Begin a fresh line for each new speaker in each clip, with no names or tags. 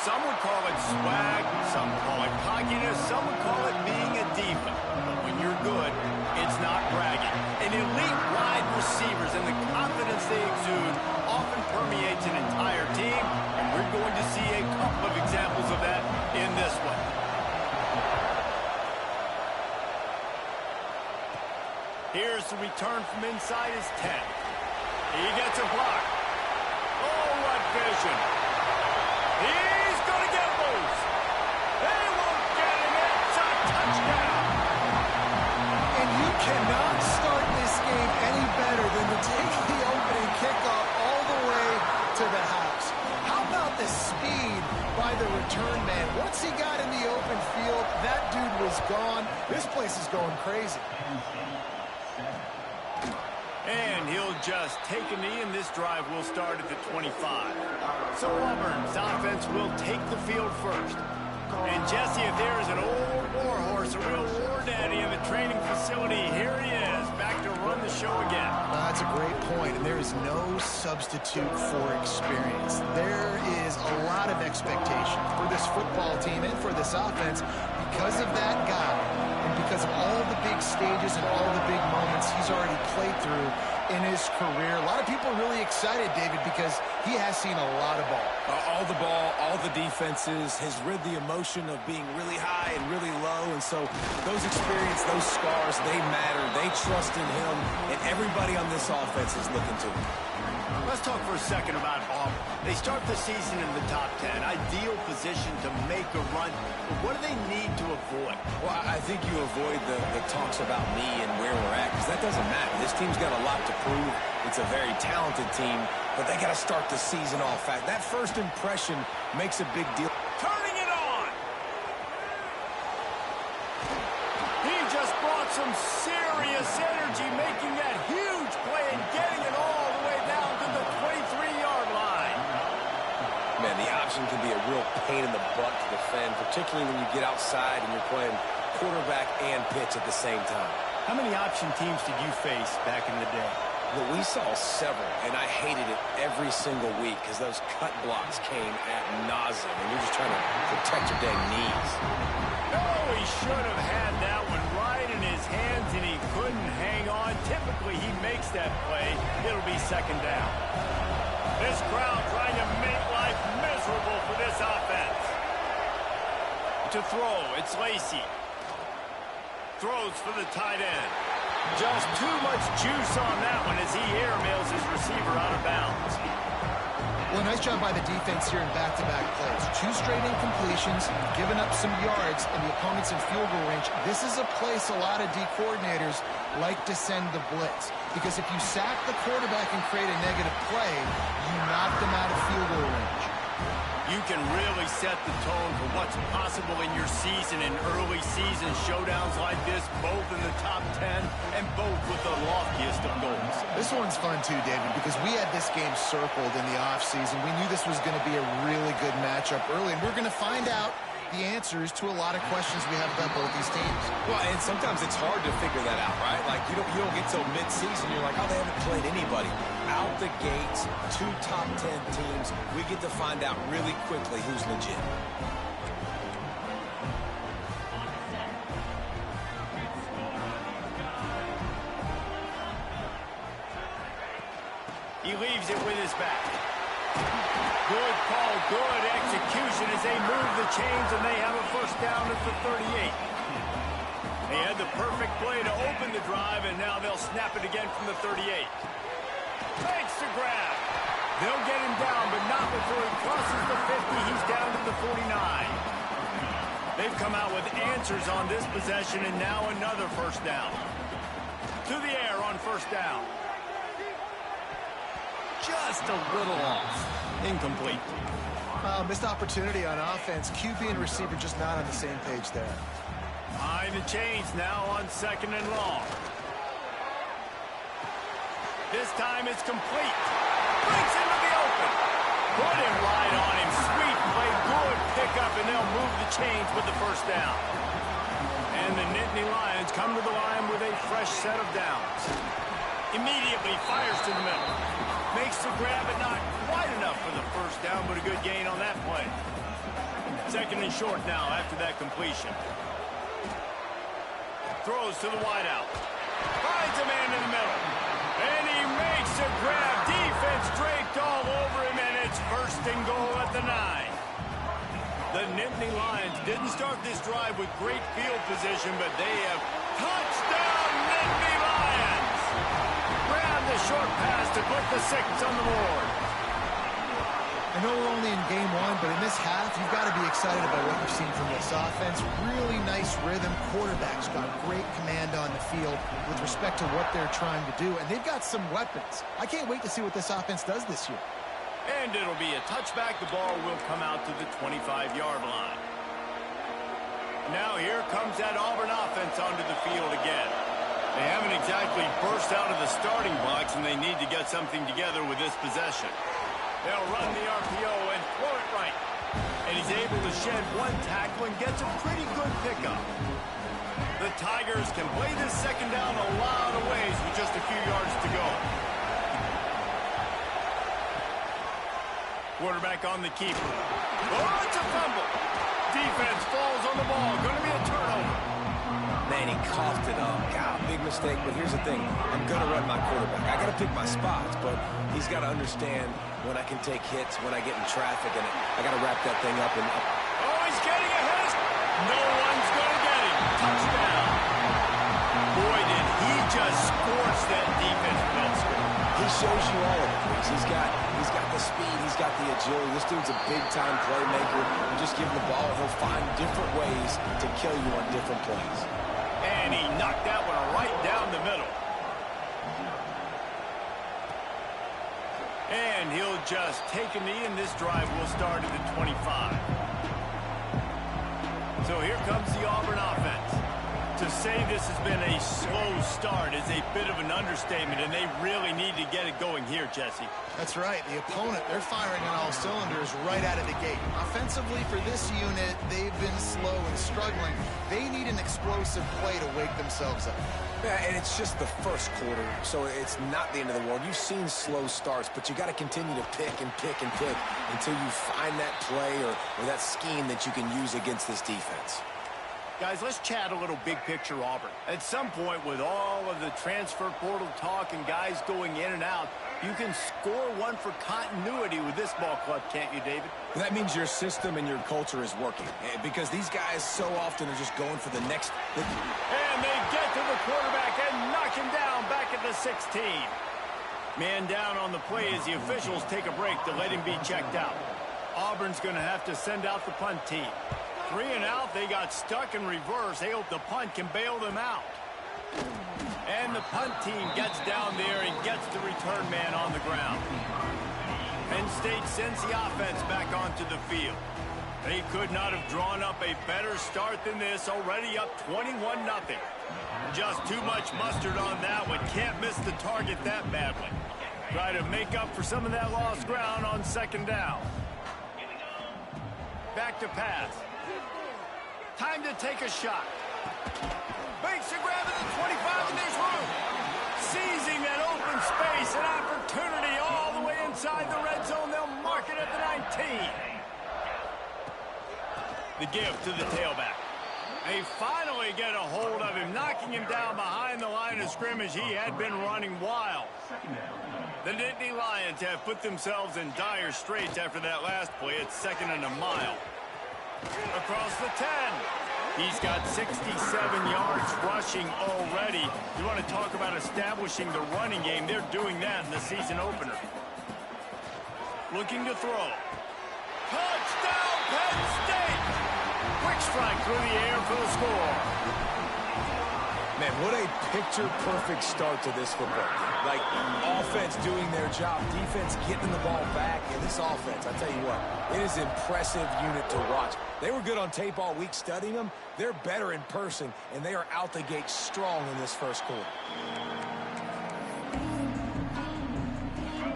Some would call it swag, some call it cockiness, some would call it being a diva. But when you're good, it's not bragging. And elite wide receivers and the confidence they exude often permeates an entire team, and we're going to see a couple of examples of that in this one. Here's the return from inside his 10. He gets a block. Oh, what vision. He's going to get loose. They won't get him. It's a touchdown.
And you cannot start this game any better than to take the opening kickoff all the way to the house. How about the speed by the return man? Once he got in the open field, that dude was gone. This place is going crazy.
And he'll just take a knee, and this drive will start at the 25. So Auburn's offense will take the field first. And Jesse, if there is an old war horse, a real war daddy in the training facility, here he is, back to run the show again.
That's a great point, and there is no substitute for experience. There is a lot of expectation for this football team and for this offense because of that guy. And because of all the big stages and all the big moments he's already played through in his career. A lot of people are really excited, David, because he has seen a lot of ball.
All the ball, all the defenses, has rid the emotion of being really high and really low. And so those experience, those scars, they matter. They trust in him, and everybody on this offense is looking to him.
Let's talk for a second about Auburn. They start the season in the top 10. Ideal position to make a run. But what do they need to avoid?
Well, I think you avoid the talks about me and where we're at, because that doesn't matter. This team's got a lot to prove. It's a very talented team, but they got to start the season off. That first impression makes a big deal.
Turning it on! He just brought some serious energy, making that huge play and getting it all the way down to the 23-yard line.
Man, the option can be a real pain in the butt to defend, particularly when you get outside and you're playing quarterback and pitch at the same time.
How many option teams did you face back in the day?
Well, we saw several, and I hated it every single week because those cut blocks came ad nauseum, and you're just trying to protect your dang knees.
Oh, he should have had that one right in his hands, and he couldn't hang on. Typically, he makes that play. It'll be second down. This crowd trying to make life miserable for this offense. To throw, it's Lacy. Throws for the tight end. Just too much juice on that one as he airmails his receiver out of bounds.
Well, nice job by the defense here in back-to-back plays. 2 straight incompletions, giving up some yards, and the opponent's in field goal range. This is a place a lot of D coordinators like to send the blitz. Because if you sack the quarterback and create a negative play, you knock them out of field goal range.
You can really set the tone for what's possible in your season in early season showdowns like this, both in the top 10 and both with the loftiest of goals.
This one's fun too, David, because we had this game circled in the offseason. We knew this was going to be a really good matchup early, and we're going to find out the answers to a lot of questions we have about both these teams.
Well, and sometimes it's hard to figure that out, right? Like, you don't get till mid-season, you're like, oh, they haven't played anybody. Out the gates, 2 top 10 teams, we get to find out really quickly who's legit.
He leaves it with his back. Good call, good execution as they move the chains, and they have a first down at the 38. They had the perfect play to open the drive, and now they'll snap it again from the 38. Makes the grab. They'll get him down, but not before he crosses the 50. He's down to the 49. They've come out with answers on this possession, and now another first down. To the air on first down. Just a little off. Incomplete.
Missed opportunity on offense. QB and receiver just not on the same page there.
Behind the chains now on second and long. This time it's complete. Breaks into the open. Put him right on him. Sweet play. Good pickup, and they'll move the chains with the first down. And the Nittany Lions come to the line with a fresh set of downs. Immediately fires to the middle. Makes the grab, but not quite enough for the first down, but a good gain on that play. Second and short now after that completion. Throws to the wideout. Finds a man in the middle. And he makes a grab. Defense draped all over him, and it's first and goal at the 9. The Nittany Lions didn't start this drive with great field position, but they have touchdown Nittany Lions. Grab the short pass to put the 6 on the board.
I know we're only in game 1, but in this half, you've got to be excited about what you've seen from this offense. Really nice rhythm. Quarterback's got great command on the field with respect to what they're trying to do, and they've got some weapons. I can't wait to see what this offense does this year.
And it'll be a touchback. The ball will come out to the 25-yard line. Now here comes that Auburn offense onto the field again. They haven't exactly burst out of the starting blocks, and they need to get something together with this possession. They'll run the RPO and throw it right. And he's able to shed one tackle and gets a pretty good pickup. The Tigers can play this second down a lot of ways with just a few yards to go. Quarterback on the keeper. Oh, it's a fumble. Defense falls on the ball. Going to be a turnover.
Man, he coughed it up. God, big mistake, but here's the thing. I'm going to run my quarterback. I got to pick my spots, but he's got to understand when I can take hits, when I get in traffic, and I got to wrap that thing up.
Oh, he's getting a hit. No one's going to get him. Touchdown. Boy, did he just scorch that defense with that score.
He shows you all of it, please. He's got the speed. He's got the agility. This dude's a big-time playmaker. You just give him the ball, he'll find different ways to kill you on different plays.
And he knocked that one right down the middle. And he'll just take a knee, and this drive will start at the 25. So here comes the Auburn offense. To say this has been a slow start is a bit of an understatement, and they really need to get it going here, Jesse.
That's right. The opponent, they're firing on all cylinders right out of the gate. Offensively, for this unit, they've been slow and struggling. They need an explosive play to wake themselves up.
Yeah, and it's just the first quarter, so it's not the end of the world. You've seen slow starts, but you got to continue to pick and pick and pick until you find that play or that scheme that you can use against this defense.
Guys, let's chat a little big picture Auburn. At some point, with all of the transfer portal talk and guys going in and out, you can score one for continuity with this ball club, can't you, David?
That means your system and your culture is working, because these guys so often are just going for the next...
And they get to the quarterback and knock him down back at the 16. Man down on the play as the officials take a break to let him be checked out. Auburn's going to have to send out the punt team. 3 and out, they got stuck in reverse. They hope the punt can bail them out. And the punt team gets down there and gets the return man on the ground. Penn State sends the offense back onto the field. They could not have drawn up a better start than this, already up 21-0. Just too much mustard on that one. Can't miss the target that badly. Try to make up for some of that lost ground on second down. Back to pass. Time to take a shot. Makes a grab at the 25, and there's room. Seizing that open space, an opportunity all the way inside the red zone. They'll mark it at the 19. The give to the tailback. They finally get a hold of him, knocking him down behind the line of scrimmage. He had been running wild. The Nittany Lions have put themselves in dire straits after that last play. It's 2nd and a mile. Across the 10. He's got 67 yards rushing already. You want to talk about establishing the running game. They're doing that in the season opener. Looking to throw. Touchdown, Penn State! Quick strike through the air for the score.
Man, what a picture-perfect start to this football game. Like, offense doing their job, defense getting the ball back, and this offense, I tell you what, it is an impressive unit to watch. They were good on tape all week studying them. They're better in person, and they are out the gate strong in this first quarter.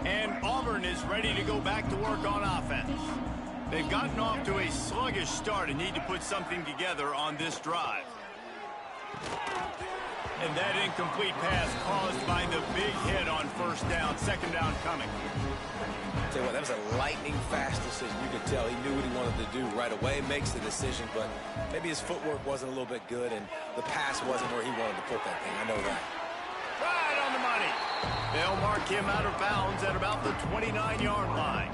And Auburn is ready to go back to work on offense. They've gotten off to a sluggish start and need to put something together on this drive. And that incomplete pass caused by the big hit on first down. Second down coming.
I'll tell you what, that was a lightning-fast decision. You could tell he knew what he wanted to do right away, makes the decision, but maybe his footwork wasn't a little bit good, and the pass wasn't where he wanted to put that thing. I know that.
Right on the money. They'll mark him out of bounds at about the 29-yard line.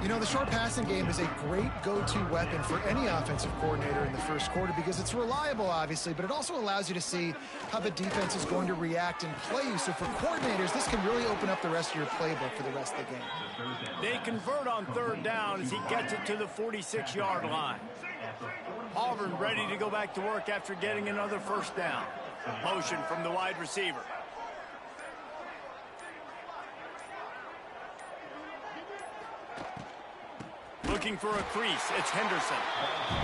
You know, the short passing game is a great go-to weapon for any offensive coordinator in the first quarter because it's reliable, obviously, but it also allows you to see how the defense is going to react and play you. So for coordinators, this can really open up the rest of your playbook for the rest of the game.
They convert on third down as he gets it to the 46-yard line. Auburn ready to go back to work after getting another first down. Motion from the wide receiver. Looking for a crease, it's Henderson.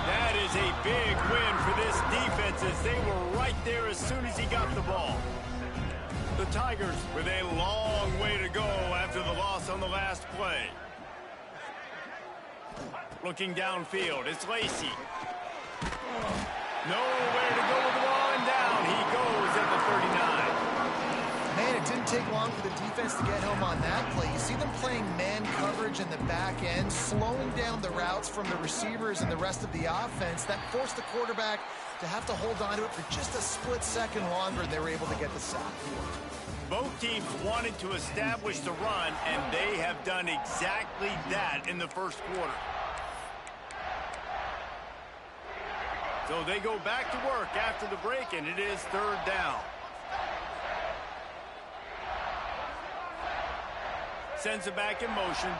That is a big win for this defense as they were right there as soon as he got the ball. The Tigers with a long way to go after the loss on the last play. Looking downfield, it's Lacy. Nowhere to go with the ball, and down he goes at the 39.
Man, it didn't take long for the defense to get home on that play. You see them playing man coverage in the back end, slowing down the routes from the receivers and the rest of the offense. That forced the quarterback to have to hold on to it for just a split second longer, and they were able to get the sack.
Both teams wanted to establish the run, and they have done exactly that in the first quarter. So they go back to work after the break, and it is third down. Sends it back in motion.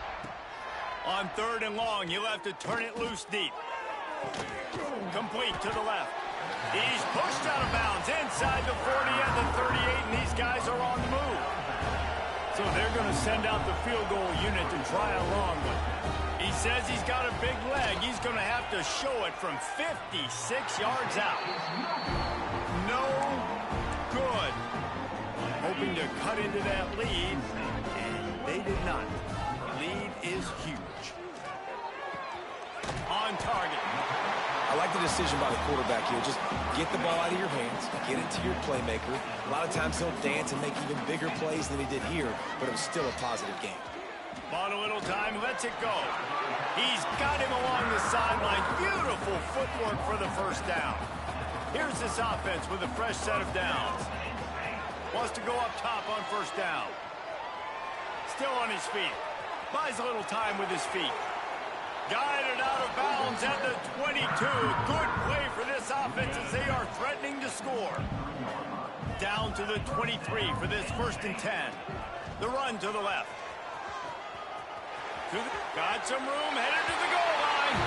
On third and long, he'll have to turn it loose deep. Complete to the left. He's pushed out of bounds inside the 40 at the 38, and these guys are on the move. So they're going to send out the field goal unit to try a long one. He says he's got a big leg. He's going to have to show it from 56 yards out. No good. Hoping to cut into that lead. They did not. The lead is huge. On target.
I like the decision by the quarterback here. Just get the ball out of your hands, get it to your playmaker. A lot of times he'll dance and make even bigger plays than he did here, but it was still a positive game.
Bought a little time, lets it go. He's got him along the sideline. Beautiful footwork for the first down. Here's this offense with a fresh set of downs. Wants to go up top on first down. Still on his feet. Buys a little time with his feet. Guided out of bounds at the 22. Good play for this offense as they are threatening to score. Down to the 23 for this 1st and 10. The run to the left. Got some room, headed to the goal line.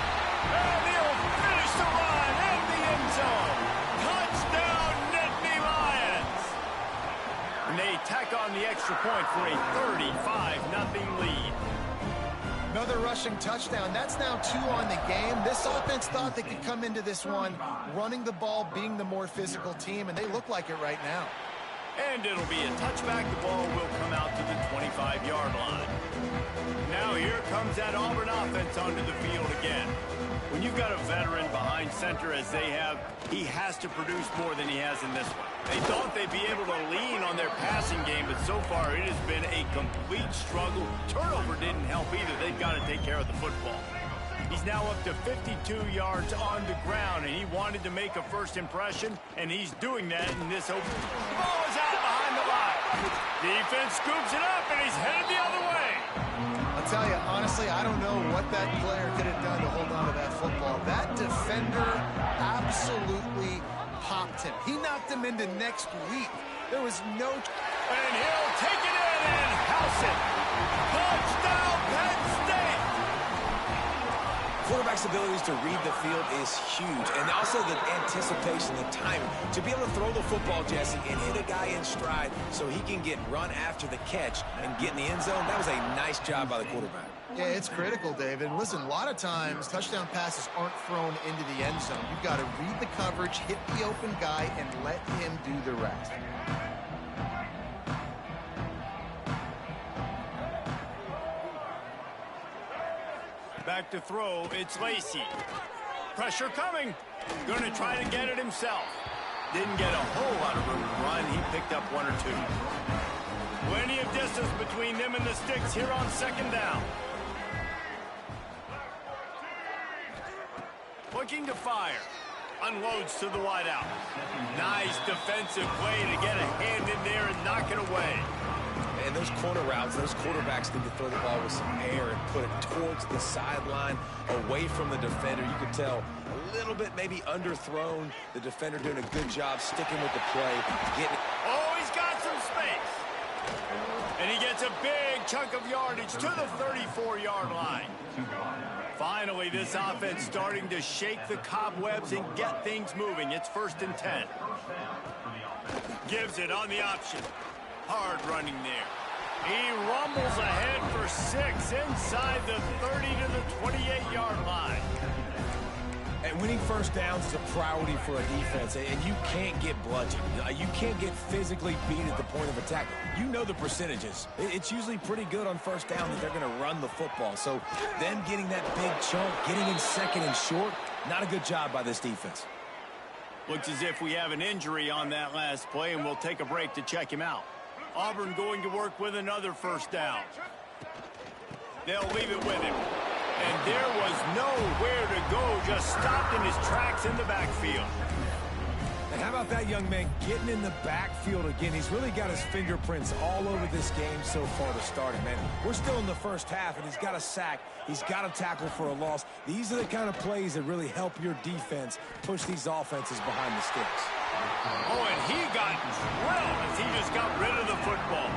And he'll finish the run in the end zone. Touchdown, Nittany Lions. And they tack on the extra point for a 35-0 lead.
Another rushing touchdown. That's now 2 on the game. This offense thought they could come into this one running the ball, being the more physical team, and they look like it right now.
And it'll be a touchback. The ball will come out to the 25-yard line. Now here comes that Auburn offense onto the field again. When you've got a veteran behind center as they have, he has to produce more than he has in this one. They thought they'd be able to lean on their passing game, but so far it has been a complete struggle. Turnover didn't help either. They've got to take care of the football. He's now up to 52 yards on the ground, and he wanted to make a first impression, and he's doing that in this open. The ball is out behind the line. Defense scoops it up, and he's headed the other way.
I'll tell you, honestly, I don't know what that player could have done to hold on to that football. That defender absolutely popped him. He knocked him into next week. There was no...
And he'll take it in and house it. Touchdown, Penn State.
Quarterback's abilities to read the field is huge, and also the anticipation, the timing. To be able to throw the football, Jesse, and hit a guy in stride so he can get run after the catch and get in the end zone, that was a nice job by the quarterback.
Yeah, it's critical, David. Listen, a lot of times touchdown passes aren't thrown into the end zone. You've got to read the coverage, hit the open guy, and let him do the rest.
Back to throw, it's Lacy. Pressure coming. Going to try to get it himself. Didn't get a whole lot of room to run. He picked up 1 or 2. Plenty of distance between them and the sticks here on second down. Looking to fire. Unloads to the wideout. Nice defensive play to get a hand in there and knock it away.
And those corner routes, those quarterbacks need to throw the ball with some air and put it towards the sideline, away from the defender. You can tell a little bit maybe underthrown. The defender doing a good job sticking with the play.
Oh, he's got some space. And he gets a big chunk of yardage to the 34-yard line. Finally, this offense starting to shake the cobwebs and get things moving. It's 1st and 10. Gives it on the option. Hard running there. He rumbles ahead for 6 inside the 30 to the 28-yard line.
And winning first downs is a priority for a defense, and you can't get bludgeoned. You can't get physically beat at the point of attack. You know the percentages. It's usually pretty good on first down that they're going to run the football. So them getting that big chunk, getting in second and short, not a good job by this defense.
Looks as if we have an injury on that last play, and we'll take a break to check him out. Auburn going to work with another first down. They'll leave it with him. And there was nowhere to go, just stopped in his tracks in the backfield.
And how about that young man getting in the backfield again? He's really got his fingerprints all over this game so far to start it, man. We're still in the first half, and he's got a sack. He's got a tackle for a loss. These are the kind of plays that really help your defense push these offenses behind the sticks.
Oh, and he got drilled as he just got rid of the football.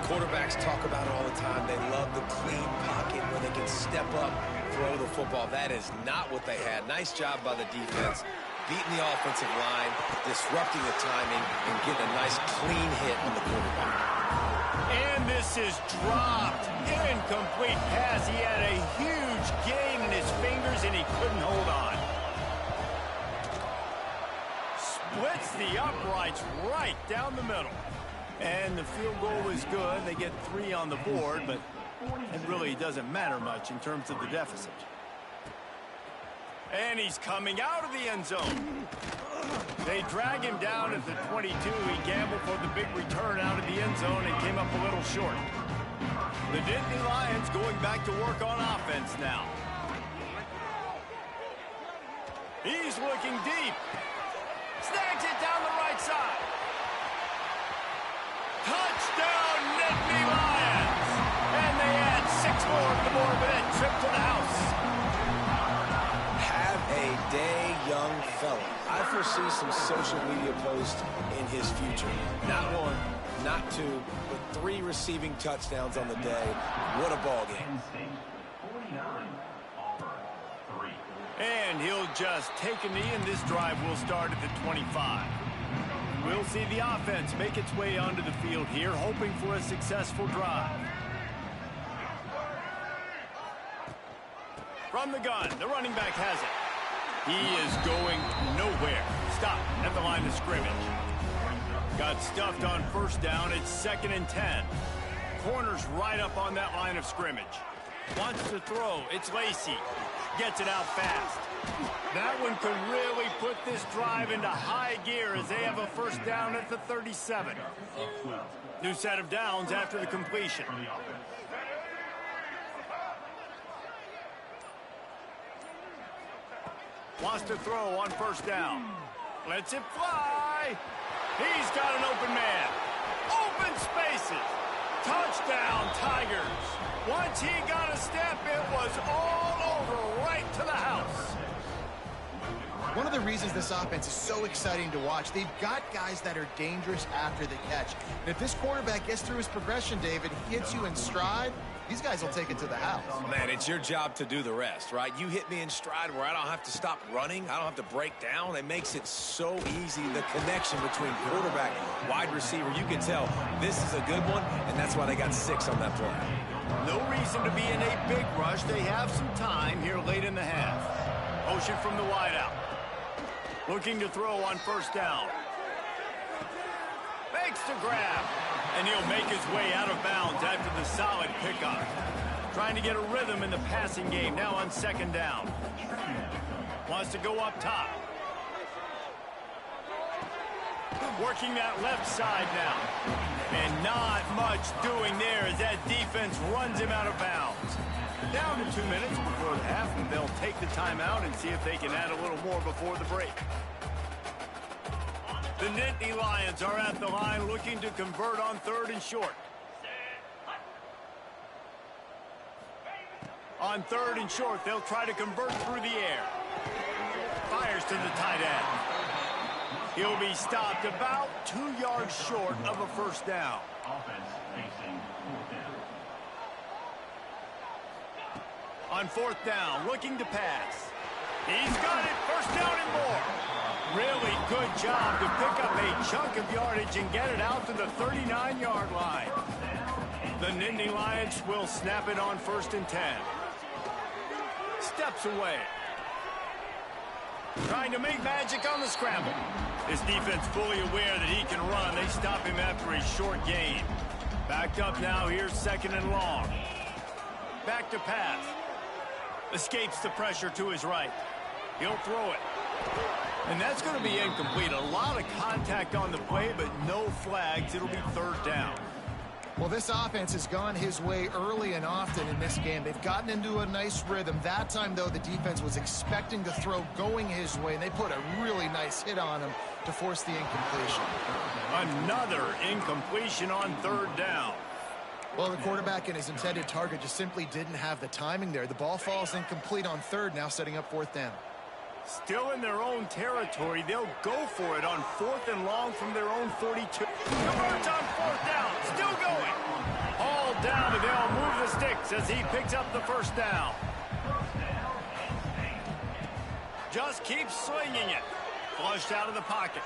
Quarterbacks talk about it all the time. They love the clean pocket where they can step up, throw the football. That is not what they had. Nice job by the defense, beating the offensive line, disrupting the timing, and getting a nice clean hit on the quarterback.
And this is dropped. Incomplete pass. He had a huge gain in his fingers, and he couldn't hold on. Splits the uprights right down the middle. And the field goal is good. They get 3 on the board, but it really doesn't matter much in terms of the deficit. And he's coming out of the end zone. They drag him down at the 22. He gambled for the big return out of the end zone and came up a little short. The Nittany Lions going back to work on offense now. He's looking deep. Snags it down the right side. Touchdown, Nittany Lions! And they add 6 more on the board with that trip to the house.
Have a day, young fella. I foresee some social media posts in his future. Not 1, not 2, but 3 receiving touchdowns on the day. What a ball game.
And he'll just take a knee, and this drive will start at the 25. We'll see the offense make its way onto the field here, hoping for a successful drive. From the gun, the running back has it. He is going nowhere. Stop at the line of scrimmage. Got stuffed on first down. It's 2nd and 10. Corner's right up on that line of scrimmage. Wants to throw. It's Lacey. Gets it out fast. That one could really put this drive into high gear as they have a first down at the 37. New set of downs after the completion. Wants to throw on first down. Lets it fly. He's got an open man. Open spaces. Touchdown, Tigers. Once he got a step, it was all over right to the house.
One of the reasons this offense is so exciting to watch, they've got guys that are dangerous after the catch. And if this quarterback gets through his progression, David, he hits you in stride, these guys will take it to the house.
Man, it's your job to do the rest, right? You hit me in stride where I don't have to stop running. I don't have to break down. It makes it so easy, the connection between quarterback and wide receiver. You can tell this is a good one, and that's why they got 6 on that play.
No reason to be in a big rush. They have some time here late in the half. Motion from the wideout. Looking to throw on first down. Makes the grab. And he'll make his way out of bounds after the solid pickup. Trying to get a rhythm in the passing game now on second down. Wants to go up top. Working that left side now. And not much doing there as that defense runs him out of bounds. Down to 2 minutes before the half, and they'll take the timeout and see if they can add a little more before the break. The Nittany Lions are at the line looking to convert on 3rd and short. On 3rd and short, they'll try to convert through the air. Fires to the tight end. He'll be stopped about 2 yards short of a first down. On 4th down, looking to pass. He's got it, first down and more. Really good job to pick up a chunk of yardage and get it out to the 39-yard line. The Nittany Lions will snap it on 1st and 10. Steps away. Trying to make magic on the scramble. This defense fully aware that he can run. They stop him after a short gain. Backed up now, here's 2nd and long. Back to pass. Escapes the pressure to his right. He'll throw it. And that's going to be incomplete. A lot of contact on the play, but no flags. It'll be 3rd down.
Well, this offense has gone his way early and often in this game. They've gotten into a nice rhythm. That time, though, the defense was expecting to throw going his way, and they put a really nice hit on him to force the incompletion.
Another incompletion on 3rd down.
Well, the quarterback and his intended target just simply didn't have the timing there. The ball falls incomplete on 3rd, now setting up 4th down.
Still in their own territory. They'll go for it on 4th and long from their own 42. Converts on 4th down. Still going. All down, and they'll move the sticks as he picks up the first down. Just keeps slinging it. Flushed out of the pocket.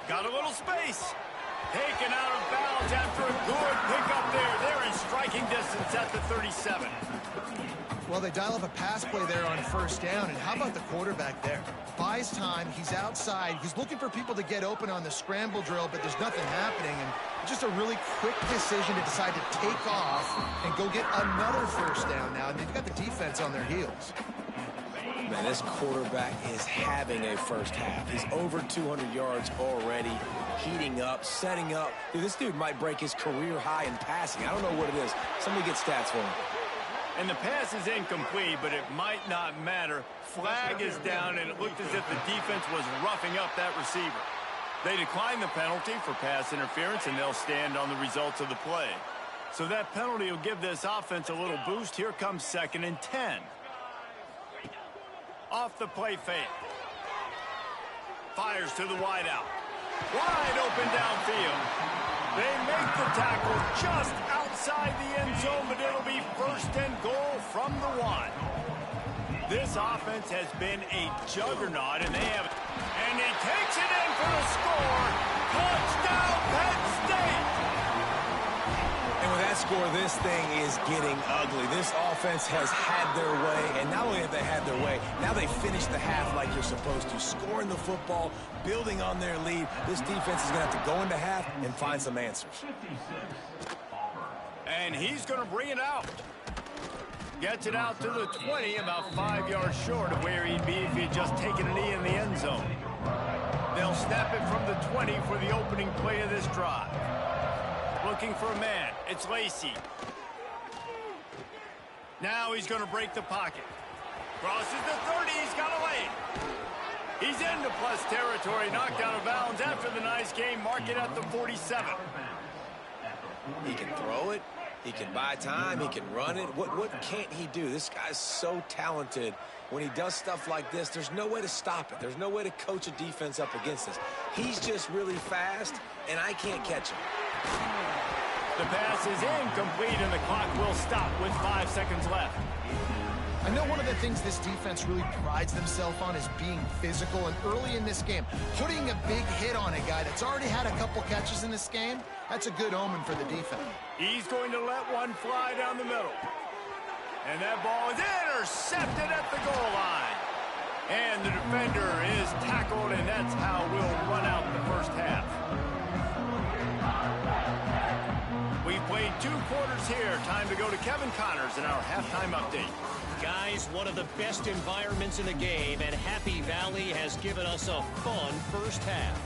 Got a little space. Taken out of bounds after a good pickup there. They're in striking distance at the 37.
Well, they dial up a pass play there on 1st down, and how about the quarterback there? Buys time, he's outside, he's looking for people to get open on the scramble drill, but there's nothing happening, and just a really quick decision to decide to take off and go get another 1st down now, and they've got the defense on their heels.
Man, this quarterback is having a first half. He's over 200 yards already, heating up, setting up. Dude, this dude might break his career high in passing. I don't know what it is. Somebody get stats for him.
And the pass is incomplete, but it might not matter. Flag is down, and it looked as if the defense was roughing up that receiver. They decline the penalty for pass interference, and they'll stand on the results of the play. So that penalty will give this offense a little boost. Here comes 2nd and 10. Off the play fake. Fires to the wideout. Wide open downfield. They make the tackle just outside the end zone, but it'll be 1st and goal from the 1. This offense has been a juggernaut, and they have... And he takes it in for the score. Touchdown, Penn State!
And with that score, this thing is getting ugly. This offense has had their way, and not only have they had their way, now they finish the half like you're supposed to, scoring the football, building on their lead. This defense is going to have to go into half and find some answers.
And he's going to bring it out. Gets it out to the 20, about 5 yards short of where he'd be if he'd just taken a knee in the end zone. They'll snap it from the 20 for the opening play of this drive. Looking for a man. It's Lacy. Now he's going to break the pocket. Crosses the 30. He's got a lane. He's into plus territory. Knocked out of bounds after the nice game. Mark it at the 47.
He can throw it. He can buy time. He can run it. What can't he do? This guy's so talented. When he does stuff like this, there's no way to stop it. There's no way to coach a defense up against this. He's just really fast, and I can't catch him.
The pass is incomplete, and the clock will stop with 5 seconds left.
I know one of the things this defense really prides themselves on is being physical, and early in this game, putting a big hit on a guy that's already had a couple catches in this game, that's a good omen for the defense.
He's going to let one fly down the middle. And that ball is intercepted at the goal line. And the defender is tackled, and that's how we'll run out the first half. We've played 2 quarters here. Time to go to Kevin Connors in our halftime update.
Guys, one of the best environments in the game, and Happy Valley has given us a fun first half.